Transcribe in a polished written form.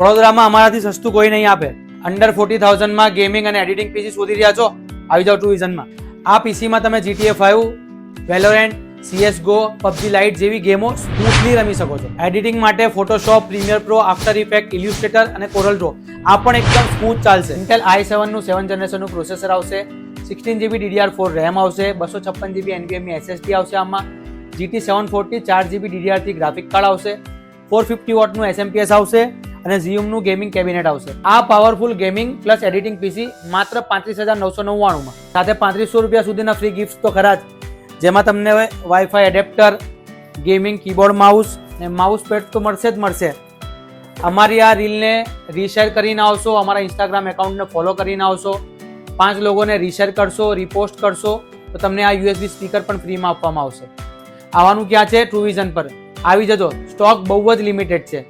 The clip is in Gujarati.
વડોદરામાં અમારાથી સસ્તું કોઈ નહીં આપે. અંડર 40,000 માં ગેમિંગ અને એડિટિંગ પીસી શોધી રહ્યા છો? આવી જાઓ ટ્રુ વિઝનમાં. આ પીસીમાં તમે GTA 5, Valorant, CSGO, PUBG Lite જેવી ગેમો સ્મૂથલી રમી શકો છો. એડિટિંગ માટે Photoshop, Premiere Pro, After Effect, Illustrator અને કોરલ ડ્રો આ પણ એકદમ સ્મૂથ ચાલશે. Intel i7 નું 7th જનરેશનનું પ્રોસેસર આવશે, 16GB DDR4 RAM આવશે, 256GB NVMe SSD આવશે. આમાં GT 740 4GB DDR3 graphic card આવશે, 450 વોટનું SMPS આવશે અને Xeon નું ગેમિંગ કેબિનેટ આવશે. આ પાવરફુલ ગેમિંગ પ્લસ એડિટિંગ પીસી માત્ર 35,999 માં. સાથે 3500 રૂપિયા સુધીના ફ્રી ગિફ્ટ તો ખરા જ, જેમાં તમને wifi adapter, gaming keyboard, mouse અને માઉસ પેડ તો મળશે જ મળશે. અમારી આ રીલને રીશેર કરીને આવશો, અમારા ઇન્સ્ટાગ્રામ એકાઉન્ટને ફોલો કરીને આવશો, 5 લોકોને રીશેર કરશો, રીપોસ્ટ કરશો તો તમને આ USB સ્પીકર પણ ફ્રીમાં આપવામાં આવશે. આવવાનું ક્યાં છે? ટ્રુ વિઝન પર આવી જજો. સ્ટોક બહુ જ લિમિટેડ છે.